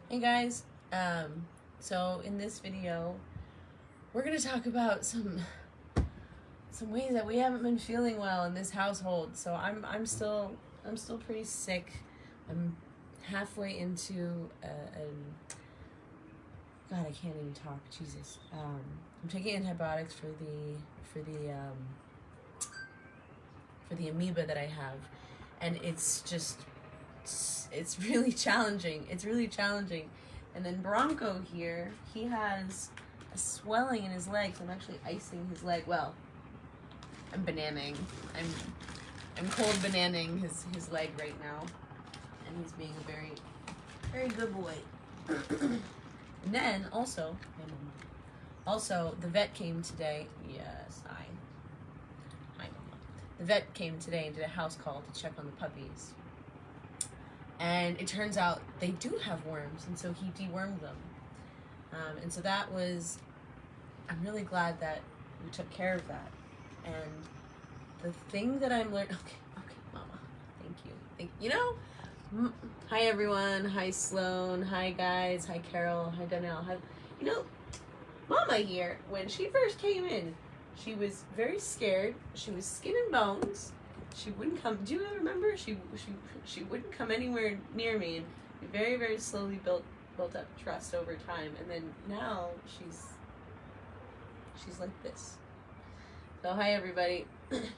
Hey guys, so in this video, we're gonna talk about some ways that we haven't been feeling well in this household. So I'm still pretty sick. I'm halfway into God, I can't even talk. Jesus, I'm taking antibiotics for the amoeba that I have, and it's really challenging. It's really challenging. And then Bronco here, he has a swelling in his legs. I'm actually icing his leg. Well, I'm bananing. I'm cold bananing his leg right now, and he's being a very, very good boy. And then also the vet came today. Yes, hi Mama. The vet came today and did a house call to check on the puppies. And it turns out they do have worms, and so he dewormed them. And so that was, I'm really glad that we took care of that. And the thing that I'm learning, okay, Mama, thank you. Hi everyone, hi Sloan, hi guys, hi Carol, hi Danielle. Mama here, when she first came in, she was very scared. She was skin and bones. She wouldn't come. Do you remember? She wouldn't come anywhere near me, and we very, very slowly built up trust over time. And then now she's like this. So hi everybody. And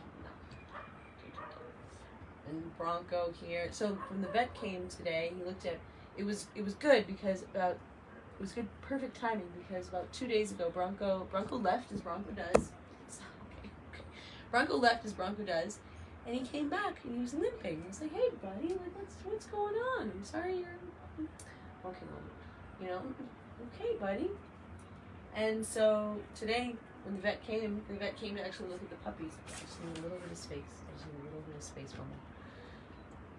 Bronco here. So when the vet came today, he looked at it was good because perfect timing because about 2 days ago Bronco left as Bronco does. Okay. Bronco left as Bronco does. And he came back and he was limping. I was like, "Hey, buddy, like, what's going on? I'm sorry you're okay, Mom. Okay, buddy." And so today, when the vet came to actually look at the puppies. I just need a little bit of space. Mama.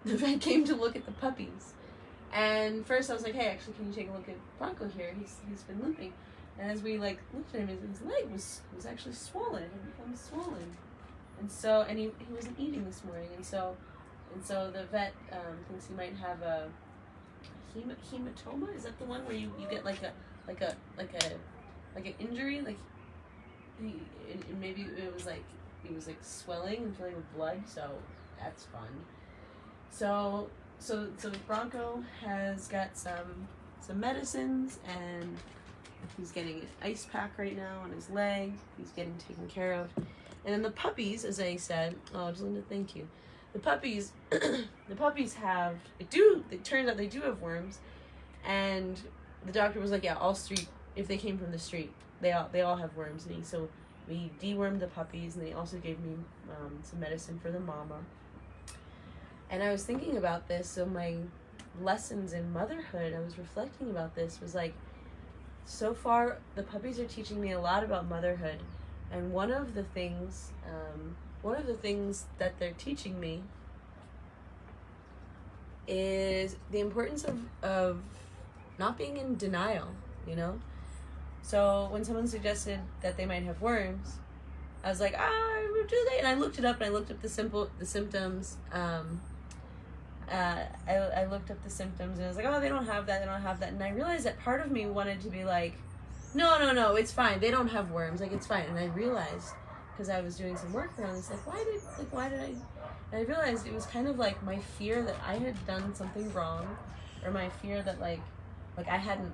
The vet came to look at the puppies, and first I was like, "Hey, actually, can you take a look at Bronco here? He's been limping." And as we looked at him, his leg was actually swollen. It had become swollen. And he wasn't eating this morning, and so the vet thinks he might have a hematoma. Is that the one where you get like an injury? Maybe it was like he was like swelling and filling with blood. So that's fun. So Bronco has got some medicines, and he's getting an ice pack right now on his leg. He's getting taken care of. And then the puppies, as I said, Linda, thank you. The puppies, it turns out they do have worms, and the doctor was like, yeah, all street, if they came from the street, they all have worms. And so we dewormed the puppies, and they also gave me some medicine for the mama. And I was thinking about this, so my lessons in motherhood, I was reflecting about this, was like, so far, the puppies are teaching me a lot about motherhood. And one of the things that they're teaching me is the importance of not being in denial, So when someone suggested that they might have worms, I was like, do they? And I looked it up, and I looked up the symptoms. I looked up the symptoms, and I was like, they don't have that. And I realized that part of me wanted to be like, no, it's fine. They don't have worms. Like, it's fine. And I realized, because I was doing some work around this, why did I? And I realized it was kind of like my fear that I had done something wrong, or my fear that like I hadn't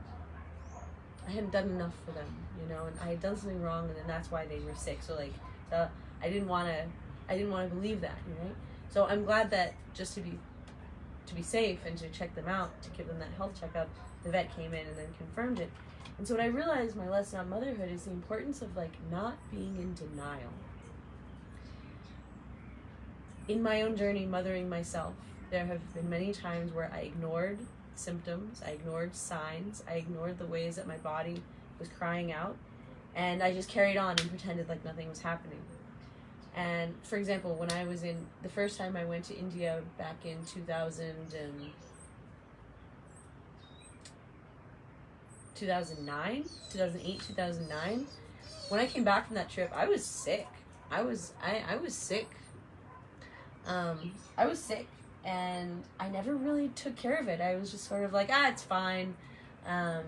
done enough for them, and I had done something wrong, and then that's why they were sick. So I didn't want to believe that, right? So I'm glad that just to be safe and to check them out, to give them that health checkup, the vet came in and then confirmed it. And so what I realized, my lesson on motherhood, is the importance of not being in denial. In my own journey mothering myself, there have been many times where I ignored symptoms, I ignored signs, I ignored the ways that my body was crying out, and I just carried on and pretended like nothing was happening. And for example, when I was the first time I went to India back in 2009, when I came back from that trip, I was sick. I was sick. I was sick, and I never really took care of it. I was just sort of like, it's fine. I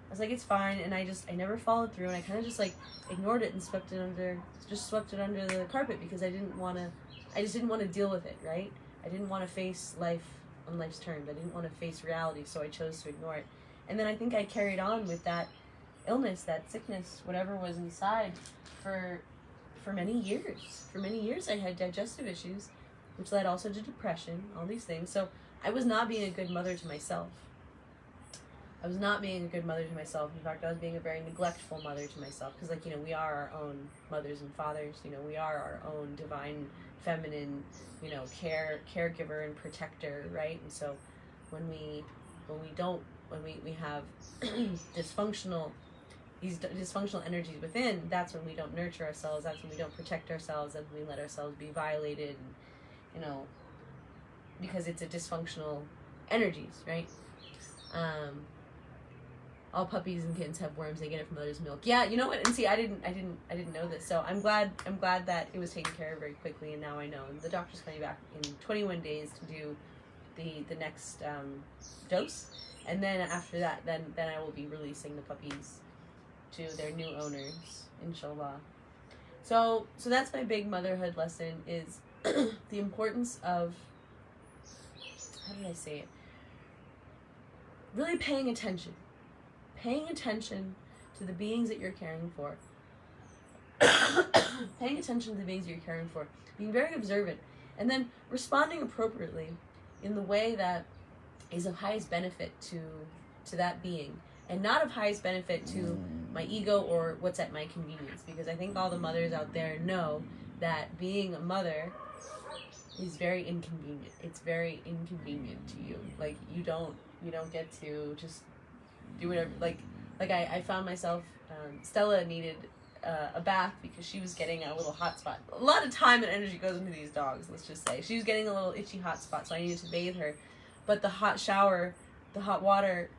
was like, it's fine, and I never followed through, and I kind of just like ignored it and swept it under the carpet because I just didn't want to deal with it, right? I didn't want to face life on life's terms. I didn't want to face reality, so I chose to ignore it. And then I think I carried on with that illness, that sickness, whatever was inside for many years. For many years I had digestive issues, which led also to depression, all these things. So I was not being a good mother to myself. I was not being a good mother to myself. In fact, I was being a very neglectful mother to myself. Because, like, we are our own mothers and fathers. We are our own divine, feminine, caregiver and protector, right? And so when we have these dysfunctional energies within, that's when we don't nurture ourselves. That's when we don't protect ourselves. That's when we let ourselves be violated, and, because it's a dysfunctional energies, right? All puppies and kittens have worms. They get it from mother's milk. Yeah, you know what? And see, I didn't know this. So I'm glad that it was taken care of very quickly, and now I know. And the doctor's coming back in 21 days to do the next dose, and then after that, then I will be releasing the puppies to their new owners, inshallah. So that's my big motherhood lesson, is the importance of, how did I say it? Really paying attention to the beings that you're caring for. Paying attention to the beings that you're caring for. Being very observant. And then responding appropriately in the way that is of highest benefit to that being. And not of highest benefit to my ego or what's at my convenience. Because I think all the mothers out there know that being a mother is very inconvenient. It's very inconvenient to you. Like, you don't get to just do whatever. Like I found myself, Stella needed a bath because she was getting a little hot spot. A lot of time and energy goes into these dogs, let's just say. She was getting a little itchy hot spot, so I needed to bathe her. But the hot shower, the hot water,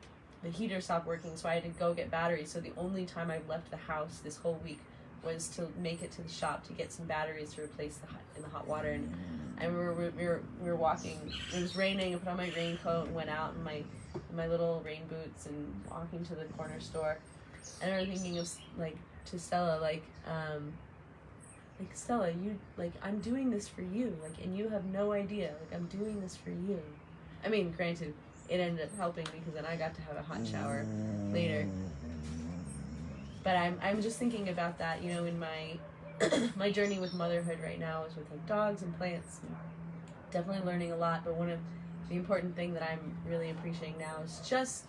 the heater stopped working, so I had to go get batteries. So the only time I left the house this whole week was to make it to the shop to get some batteries to replace the hot water. And I remember we were walking. It was raining. I put on my raincoat and went out in my little rain boots and walking to the corner store. And I remember thinking of, like, to Stella, like Stella, you, like, I'm doing this for you, like, and you have no idea. Like, I'm doing this for you. I mean, granted, it ended up helping because then I got to have a hot shower later. But I'm just thinking about that, in my my journey with motherhood right now is with, like, dogs and plants. And definitely learning a lot, but one of the important thing that I'm really appreciating now is just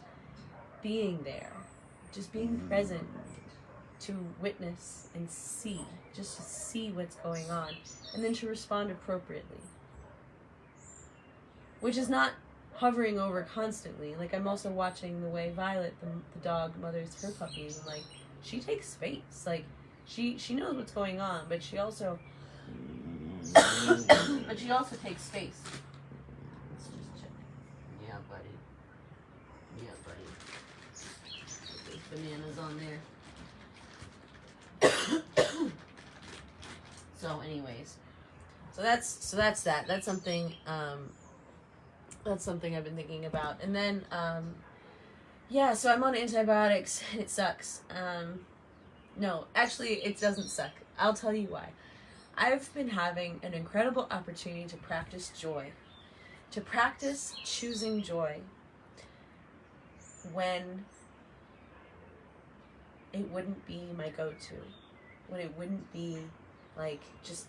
being there, just being present to witness and see, just to see what's going on, and then to respond appropriately. Which is not hovering over constantly. Like, I'm also watching the way Violet, the dog, mothers her puppies, and, like, she takes space. Like, she knows what's going on, but she also takes space. Let's just check. Yeah, buddy. There's bananas on there. So anyways. So that's that. That's something I've been thinking about. And then so I'm on antibiotics and it sucks. No, actually it doesn't suck. I'll tell you why. I've been having an incredible opportunity to practice joy. To practice choosing joy when it wouldn't be my go-to. When it wouldn't be, like, just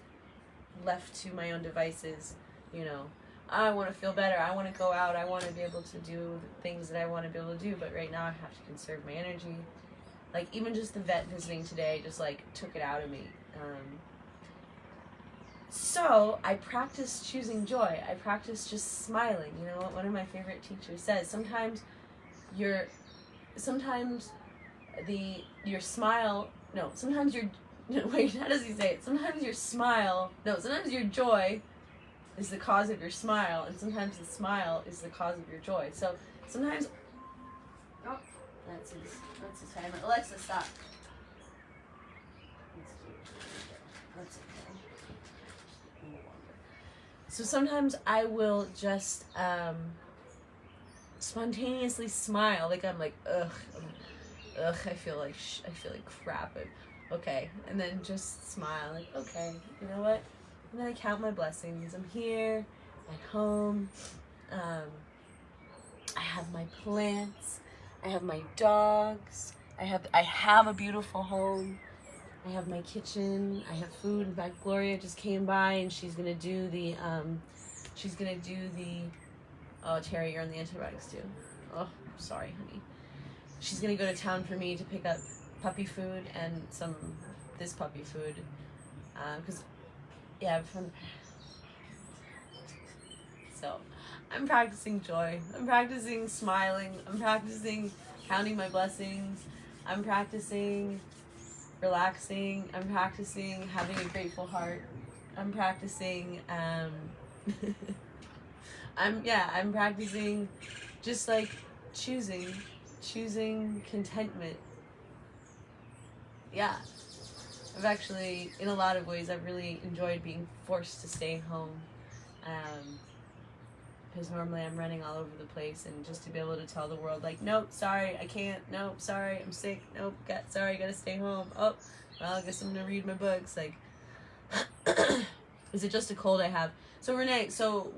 left to my own devices, I want to feel better, I want to go out, I want to be able to do the things that I want to be able to do, but right now I have to conserve my energy. Like, even just the vet visiting today just, like, took it out of me. So I practice choosing joy. I practice just smiling. You know what one of my favorite teachers says? Sometimes your joy is the cause of your smile, and sometimes the smile is the cause of your joy. So sometimes, that's his timer. Alexa, stop. That's okay. So sometimes I will just spontaneously smile. Like I'm like, ugh, I feel like crap. Okay, and then just smile. Like, okay, you know what? And then I count my blessings. I'm here at home. I have my plants. I have my dogs. I have a beautiful home. I have my kitchen. I have food. In fact, Gloria just came by and she's gonna do the oh, Terry, you're on the antibiotics too. Oh, sorry, honey. She's gonna go to town for me to pick up puppy food and this puppy food, because so I'm practicing joy. I'm practicing smiling. I'm practicing counting my blessings. I'm practicing relaxing. I'm practicing having a grateful heart. I'm practicing I'm practicing just like choosing contentment. Yeah. I've actually, in a lot of ways, I've really enjoyed being forced to stay home. Because normally I'm running all over the place, and just to be able to tell the world, like, nope, sorry, I can't, nope, sorry, I'm sick, nope, sorry, I gotta stay home, oh, well, I guess I'm gonna read my books, like, is it just a cold I have? So Renee,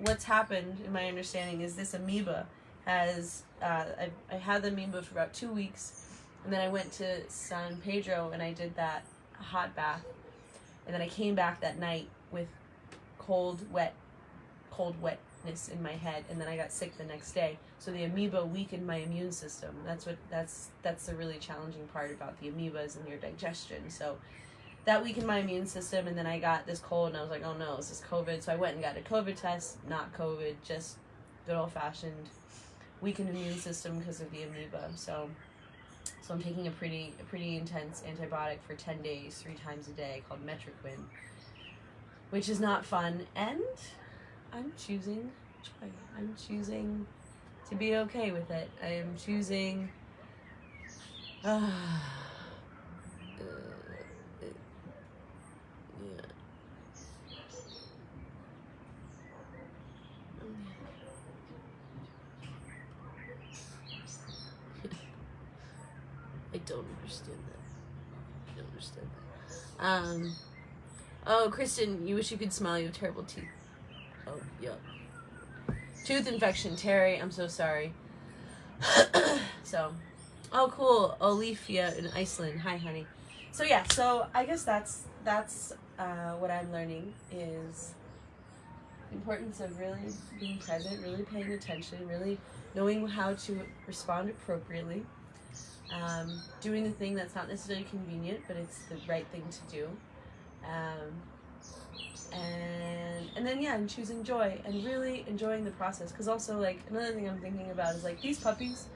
what's happened, in my understanding, is this amoeba has, I had the amoeba for about 2 weeks, and then I went to San Pedro, and I did that hot bath, and then I came back that night with cold wetness in my head, and then I got sick the next day. So the amoeba weakened my immune system. That's the really challenging part about the amoebas and your digestion. So that weakened my immune system, and then I got this cold, and I was like, oh no, is this COVID? So I went and got a COVID test. Not COVID, just good old-fashioned weakened immune system because of the amoeba. So I'm taking a pretty intense antibiotic for 10 days, 3 times a day, called Metriquin, which is not fun, and I'm choosing joy. I'm choosing to be okay with it. I am choosing yeah. I don't understand that. I don't understand that. Oh, Kristen, you wish you could smile. You have terrible teeth. Oh, yeah. Tooth infection, Terry. I'm so sorry. Oh, cool. Olivia in Iceland. Hi, honey. So yeah. So I guess that's what I'm learning is the importance of really being present, really paying attention, really knowing how to respond appropriately. Doing the thing that's not necessarily convenient, but it's the right thing to do. And then and choosing joy and really enjoying the process. Because also, like, another thing I'm thinking about is, like, these puppies,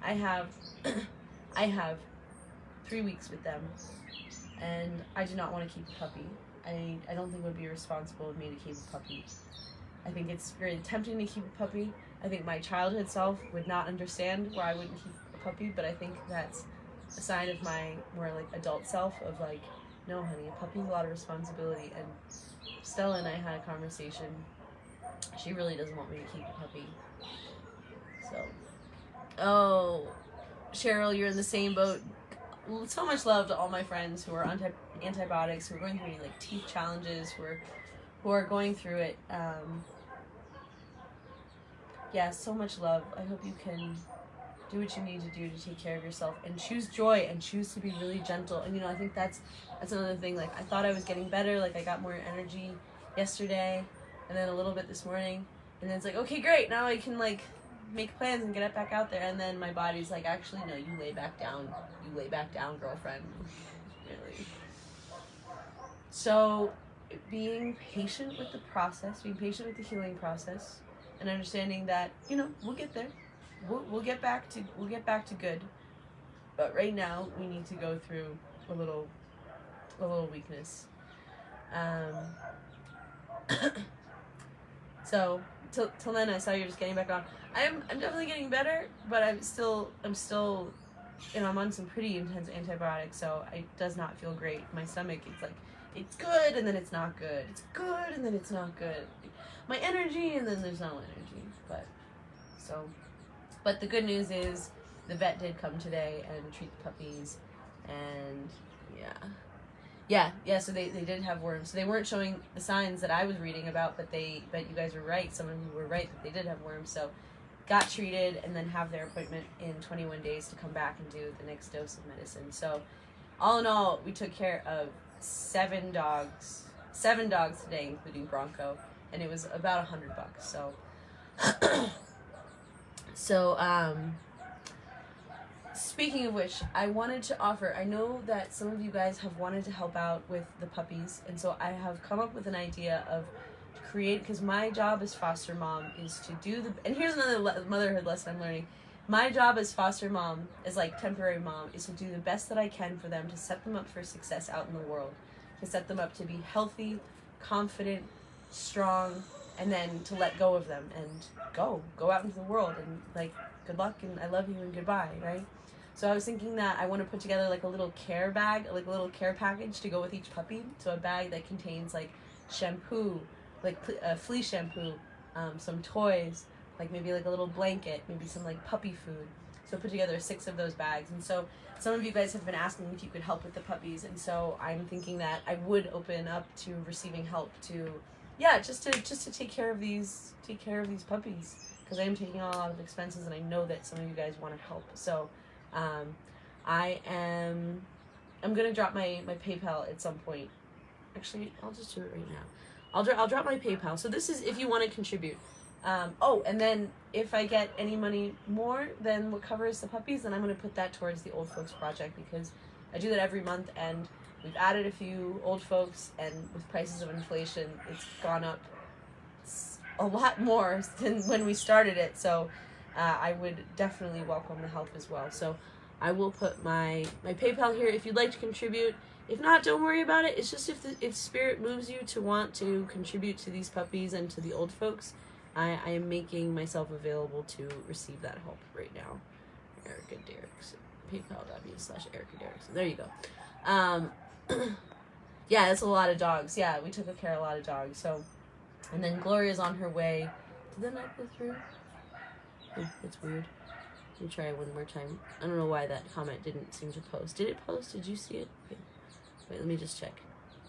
I have 3 weeks with them, and I do not want to keep a puppy. I don't think it would be responsible of me to keep a puppy. I think it's very tempting to keep a puppy. I think my childhood self would not understand why I wouldn't keep a puppy, but I think that's a sign of my more, like, adult self of, like, no, honey, a puppy's a lot of responsibility. And Stella and I had a conversation. She really doesn't want me to keep a puppy. So, oh, Cheryl, you're in the same boat. So much love to all my friends who are on antibiotics, who are going through any, like, teeth challenges, who are going through it. Yeah, so much love. I hope you can do what you need to do to take care of yourself and choose joy and choose to be really gentle. And, I think that's another thing. Like, I thought I was getting better. Like, I got more energy yesterday and then a little bit this morning. And then it's like, okay, great. Now I can, like, make plans and get it back out there. And then my body's like, actually, no, you lay back down. You lay back down, girlfriend. Really. So being patient with the process, being patient with the healing process, and understanding that, we'll get there. We'll get back to good, but right now we need to go through a little weakness. So till then, I saw you're just getting back on. I'm definitely getting better, but I'm still I'm on some pretty intense antibiotics, so it does not feel great. My stomach, it's like it's good and then it's not good. It's good and then it's not good. My energy and then there's no energy, but so. But the good news is the vet did come today and treat the puppies, and yeah, so they did have worms. So they weren't showing the signs that I was reading about, but you guys were right. Some of you were right that they did have worms. So got treated and then have their appointment in 21 days to come back and do the next dose of medicine. So all in all, we took care of 7 dogs today, including Bronco, and it was about $100. So speaking of which, I wanted to offer, I know that some of you guys have wanted to help out with the puppies, and so I have come up with an idea of create, because my job as foster mom is to do and here's another motherhood lesson I'm learning. My job as foster mom, as like temporary mom, is to do the best that I can for them, to set them up for success out in the world, to set them up to be healthy, confident, strong, and then to let go of them and go out into the world and like, good luck and I love you and goodbye, right? So I was thinking that I want to put together like a little care bag, like a little care package to go with each puppy. So a bag that contains like shampoo, like flea shampoo, some toys, like maybe like a little blanket, maybe some like puppy food. So put together 6 of those bags. And so some of you guys have been asking if you could help with the puppies, and so I'm thinking that I would open up to receiving help to, just to take care of these puppies, because I am taking on a lot of expenses, and I know that some of you guys want to help. So I'm gonna drop my PayPal at some point. Actually, I'll just do it right now. I'll drop my PayPal. So this is if you want to contribute. And then if I get any money more than what covers the puppies, then I'm going to put that towards the old folks project, because I do that every month, and we've added a few old folks, and with prices of inflation, it's gone up a lot more than when we started it. So I would definitely welcome the help as well. So I will put my PayPal here if you'd like to contribute. If not, don't worry about it. It's just if spirit moves you to want to contribute to these puppies and to the old folks, I am making myself available to receive that help right now. Erica Derrickson, PayPal.me/Erica Derrickson. There you go. Yeah, that's a lot of dogs. Yeah, we took care of a lot of dogs. So, and then Gloria's on her way. Did that not go through? Oh, that's weird. Let me try it one more time. I don't know why that comment didn't seem to post. Did it post? Did you see it? Okay. Wait, let me just check.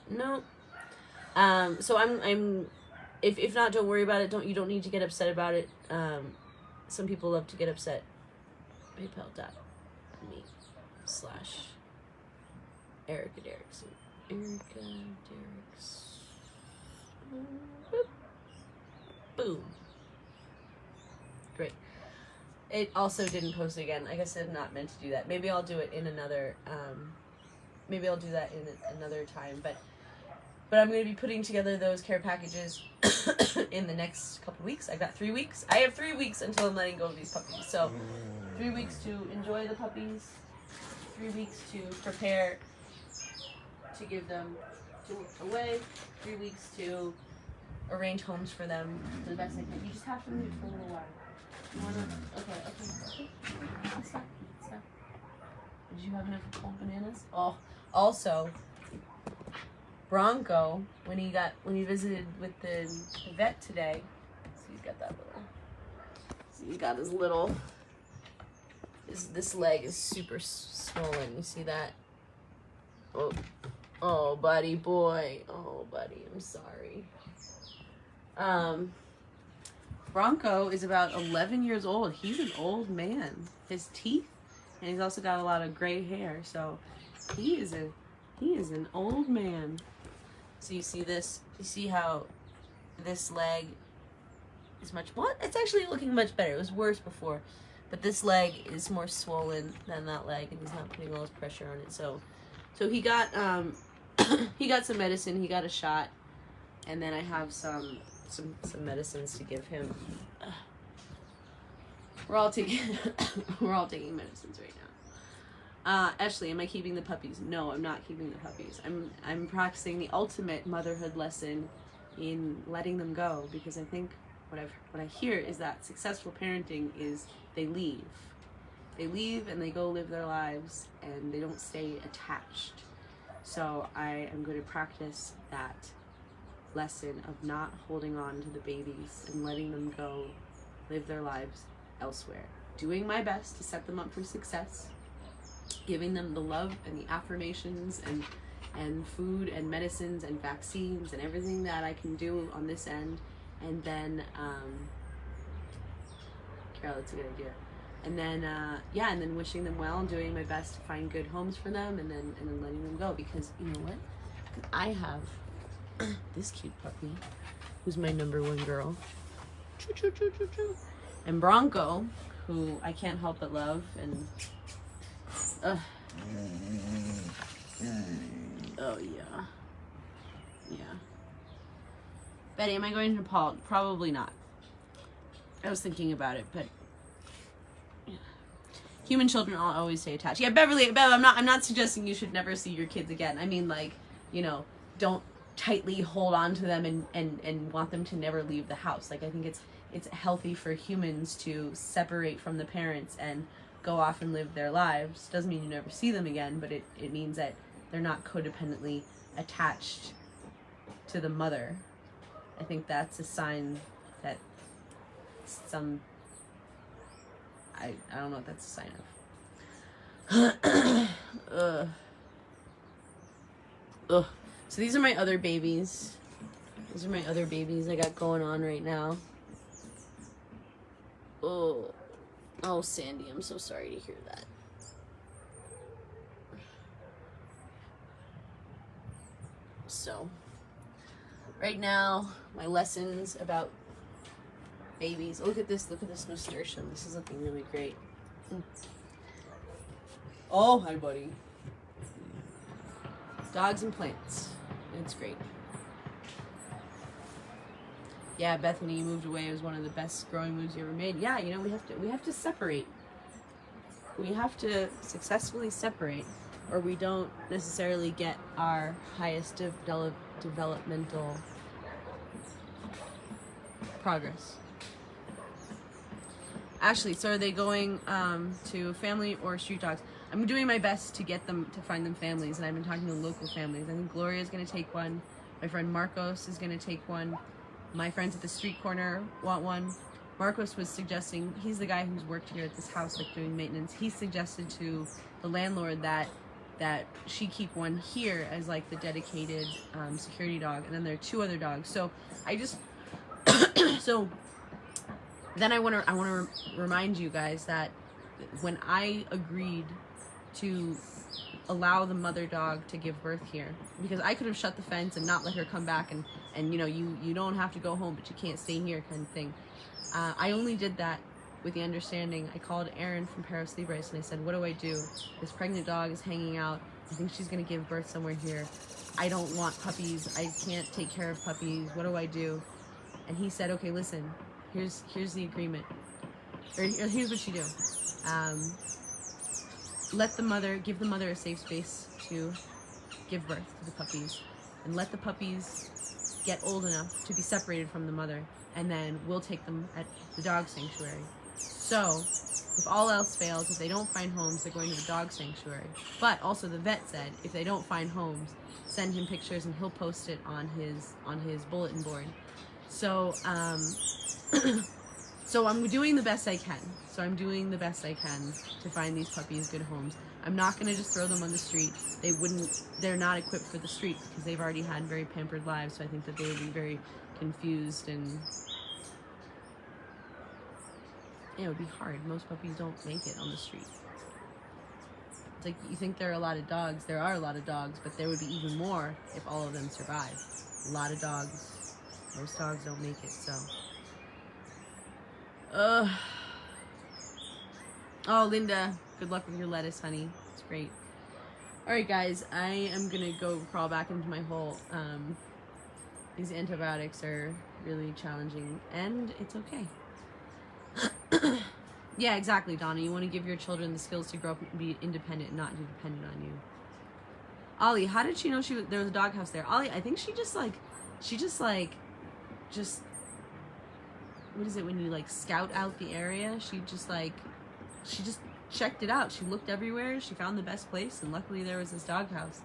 No. So I'm. If not, don't worry about it. You don't need to get upset about it. Some people love to get upset. PayPal.me/Erica Derrickson. Erica Derrickson. Boom. Great. It also didn't post again. I guess I'm not meant to do that. Maybe I'll do it in another. Maybe I'll do that in another time. But I'm going to be putting together those care packages in the next couple weeks. I've got 3 weeks. I have 3 weeks until I'm letting go of these puppies. So 3 weeks to enjoy the puppies, 3 weeks to prepare to give them away, 3 weeks to arrange homes for them to the best I can. You just have to move for a little while. You want to? Okay. Stop. Did you have enough cold bananas? Oh, also, Bronco, when he visited with the vet today, so he's got that little, he's got his little, this leg is super swollen. You see that? Oh, buddy boy. Oh, buddy, I'm sorry. Bronco is about 11 years old. He's an old man. His teeth, and he's also got a lot of gray hair. So he is an old man. So you see this? You see how this leg is it's actually looking much better. It was worse before, but this leg is more swollen than that leg, and he's not putting all his pressure on it. So he got he got some medicine. He got a shot, and then I have some medicines to give him. We're all taking medicines right now. Ashley, am I keeping the puppies? No, I'm not keeping the puppies. I'm practicing the ultimate motherhood lesson in letting them go, because I think what I hear is that successful parenting is they leave and they go live their lives and they don't stay attached. So I am going to practice that lesson of not holding on to the babies and letting them go live their lives elsewhere. doing my best to set them up for success, giving them the love and the affirmations and food and medicines and vaccines and everything that I can do on this end. And then, Carol, that's a good idea. And then, and then wishing them well and doing my best to find good homes for them, and then letting them go, because you know what? I have this cute puppy, who's my number one girl. Choo, choo, choo, choo, choo. And Bronco, who I can't help but love, and oh yeah. Betty, am I going to Nepal? Probably not. I was thinking about it, but yeah. Human children always stay attached. Yeah, Bev, I'm not suggesting you should never see your kids again. I mean, like, you know, don't tightly hold on to them and want them to never leave the house. Like, I think it's healthy for humans to separate from the parents and go off and live their lives. Doesn't mean you never see them again, but it means that they're not codependently attached to the mother. I think that's a sign that I don't know what that's a sign of. So these are my other babies. I got going on right now. Oh, Sandy, I'm so sorry to hear that. So, right now, my lessons about babies. Look at this nasturtium. This is looking really great. Oh, hi, buddy. Dogs and plants. It's great. Yeah, Bethany, you moved away. It was one of the best growing moves you ever made. Yeah, you know, we have to separate. We have to successfully separate, or we don't necessarily get our highest developmental progress. Ashley, so are they going to family or street dogs? I'm doing my best to get them to find them families, and I've been talking to local families. I think Gloria's going to take one. My friend Marcos is going to take one. My friends at the street corner want one. Marcos was suggesting, he's the guy who's worked here at this house, like doing maintenance. He suggested to the landlord that she keep one here as like the dedicated security dog, and then there are 2 other dogs. So I just so then I want to remind you guys that when I agreed to allow the mother dog to give birth here, because I could have shut the fence and not let her come back and you know, you don't have to go home, but you can't stay here kind of thing. I only did that with the understanding. I called Erin from Paros Libres and I said, what do I do? This pregnant dog is hanging out. I think she's going to give birth somewhere here. I don't want puppies. I can't take care of puppies. What do I do? And he said, okay, listen, here's the agreement. Or here's what you do. Give the mother a safe space to give birth to the puppies, and let the puppies get old enough to be separated from the mother, and then we'll take them at the dog sanctuary. So, if all else fails, if they don't find homes, they're going to the dog sanctuary. But also the vet said, if they don't find homes, send him pictures and he'll post it on his bulletin board. So, so I'm doing the best I can. To find these puppies good homes. I'm not going to just throw them on the street. They're not equipped for the street because they've already had very pampered lives. So I think that they would be very confused, and it would be hard. Most puppies don't make it on the street. It's like, you think there are a lot of dogs. There are a lot of dogs, but there would be even more if all of them survive. A lot of dogs. Most dogs don't make it, so. Oh, Linda, good luck with your lettuce, honey. It's great. Alright, guys, I am gonna go crawl back into my hole. These antibiotics are really challenging, and it's okay. Yeah, exactly, Donna. You want to give your children the skills to grow up and be independent and not dependent on you. Ollie, how did she know there was a doghouse there? Ollie, I think she just what is it when you like scout out the area? She just checked it out. She looked everywhere. She found the best place, and luckily there was this doghouse.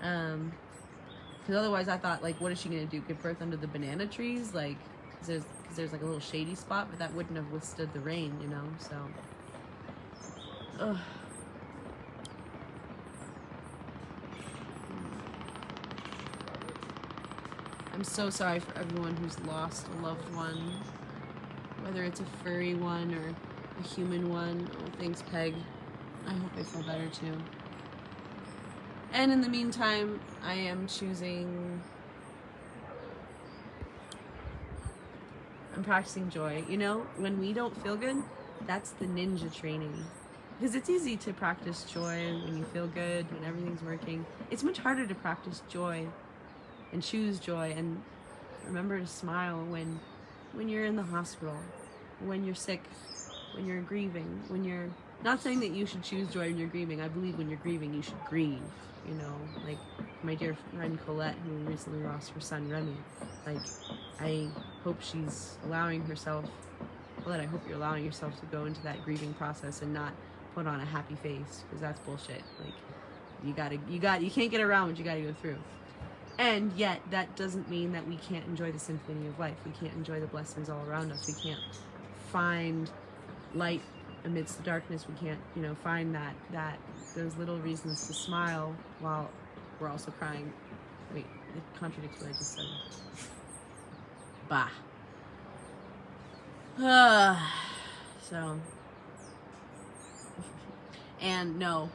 Because otherwise I thought, like, what is she gonna do? Give birth under the banana trees? Like, cause there's like a little shady spot, but that wouldn't have withstood the rain, you know. So Ugh. I'm so sorry for everyone who's lost a loved one, whether it's a furry one or a human one. Oh, thanks, Peg. I hope they feel better too. And in the meantime, I am choosing... I'm practicing joy. You know, when we don't feel good, that's the ninja training. Because it's easy to practice joy when you feel good, when everything's working. It's much harder to practice joy and choose joy and remember to smile when you're in the hospital, when you're sick, when you're grieving, when you're... Not saying that you should choose joy when you're grieving. I believe when you're grieving, you should grieve. You know, like my dear friend Colette, who recently lost her son Remy. Like, I hope she's allowing herself... Colette, I hope you're allowing yourself to go into that grieving process and not put on a happy face, because that's bullshit. Like, you can't get around what you gotta go through. And yet, that doesn't mean that we can't enjoy the symphony of life. We can't enjoy the blessings all around us. We can't find light amidst the darkness. We can't, you know, find that those little reasons to smile while we're also crying. Wait, it contradicts what I just said. Bah. So. And no,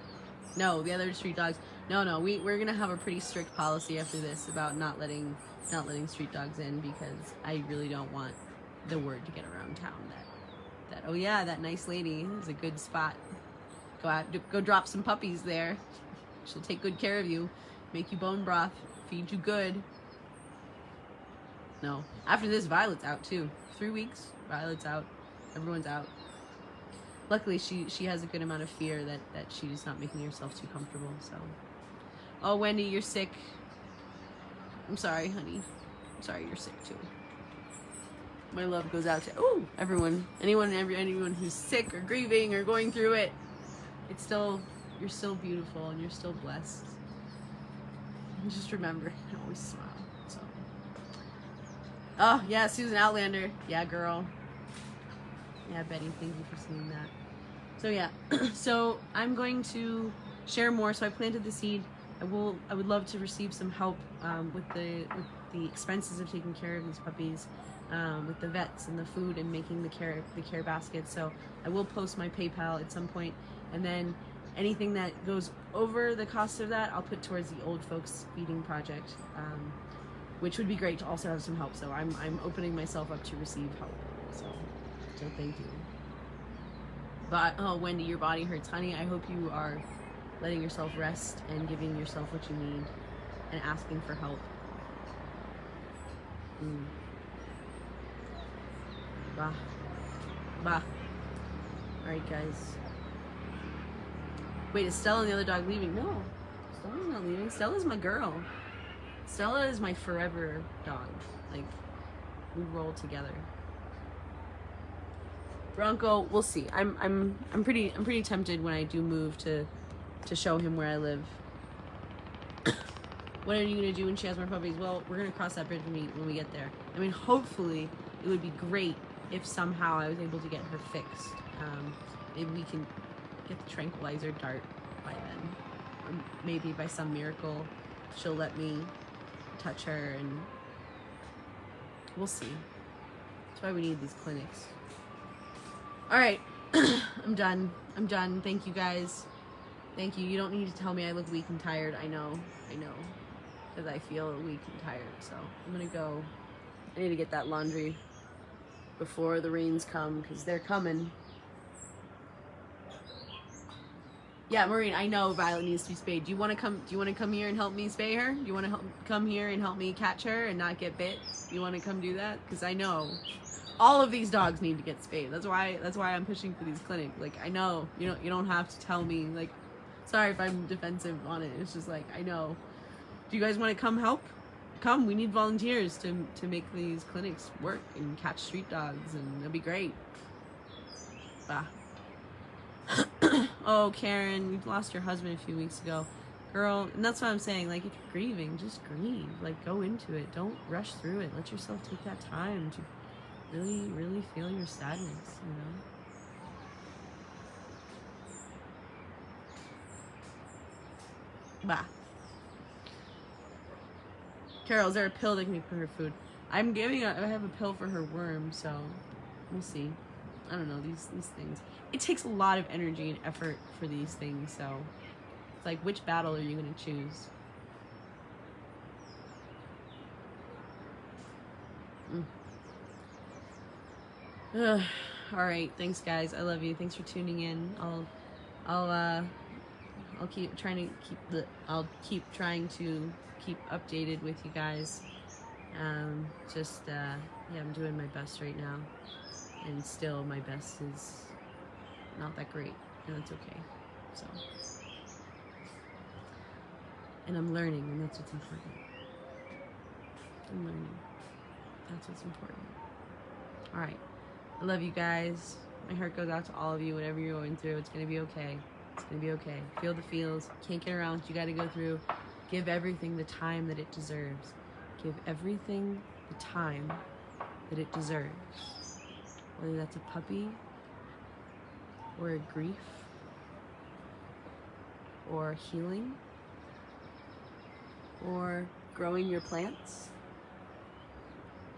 the other street dogs. No, we're gonna have a pretty strict policy after this about not letting street dogs in, because I really don't want the word to get around town that oh yeah, that nice lady is a good spot. Go drop some puppies there. She'll take good care of you, make you bone broth, feed you good. No, after this, Violet's out too. 3 weeks, Violet's out. Everyone's out. Luckily, she has a good amount of fear that she's not making herself too comfortable, so. Oh, Wendy, you're sick. I'm sorry, honey. I'm sorry you're sick too. My love goes out to everyone. Anyone who's sick or grieving or going through it. You're still beautiful and you're still blessed. And just remember, you can always smile. So. Oh yeah, Susan Outlander. Yeah, girl. Yeah, Betty, thank you for seeing that. So yeah, so I'm going to share more. So I planted the seed. I would love to receive some help with the expenses of taking care of these puppies, with the vets and the food and making the care baskets. So I will post my PayPal at some point, and then anything that goes over the cost of that, I'll put towards the old folks feeding project, which would be great to also have some help. So I'm opening myself up to receive help. So thank you. But oh, Wendy, your body hurts, honey. I hope you are letting yourself rest and giving yourself what you need and asking for help. Bah. Alright, guys. Wait, is Stella and the other dog leaving? No, Stella's not leaving. Stella's my girl. Stella is my forever dog. Like, we roll together. Bronco, we'll see. I'm pretty tempted when I do move to show him where I live. What are you gonna do when she has more puppies? Well, we're gonna cross that bridge when we get there. I mean, hopefully it would be great if somehow I was able to get her fixed. Maybe we can get the tranquilizer dart by then, or maybe by some miracle she'll let me touch her, and we'll see. That's why we need these clinics. All right, I'm done. Thank you, guys. Thank you. You don't need to tell me I look weak and tired. I know, because I feel weak and tired. So I'm gonna go. I need to get that laundry before the rains come, because they're coming. Yeah, Maureen, I know Violet needs to be spayed. Do you want to come here and help me spay her? Do you want to come here and help me catch her and not get bit? You want to come do that? Because I know all of these dogs need to get spayed. That's why I'm pushing for these clinics. Like, I know you don't have to tell me. Like, sorry if I'm defensive on it. It's just like, I know. Do you guys want to come help? Come. We need volunteers to make these clinics work and catch street dogs, and it'll be great. Bah. Oh, Karen, you lost your husband a few weeks ago. Girl, and that's what I'm saying. Like, if you're grieving, just grieve. Like, go into it. Don't rush through it. Let yourself take that time to really, really feel your sadness, you know? Bah. Carol, is there a pill that can be put in her food? I have a pill for her worm, so we'll see. I don't know, these things. It takes a lot of energy and effort for these things, so it's like, which battle are you gonna choose? All right, thanks guys. I love you. Thanks for tuning in. I'll keep trying to keep updated with you guys. Yeah, I'm doing my best right now, and still my best is not that great, and that's okay. So, and I'm learning, and that's what's important. I'm learning. That's what's important. All right. I love you guys. My heart goes out to all of you. Whatever you're going through, it's going to be okay. It's going to be okay. Feel the feels. Can't get around what you got to go through. Give everything the time that it deserves. Give everything the time that it deserves. Whether that's a puppy, or a grief, or healing, or growing your plants.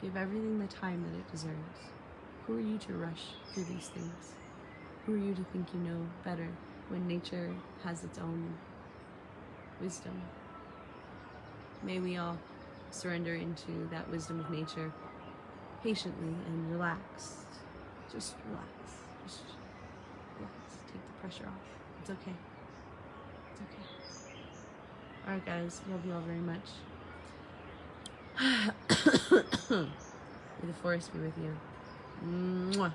Give everything the time that it deserves. Who are you to rush through these things? Who are you to think you know better when nature has its own wisdom? May we all surrender into that wisdom of nature patiently and relax. Just relax. Just relax. Take the pressure off. It's okay. It's okay. Alright guys, love you all very much. May the forest be with you. Mwah.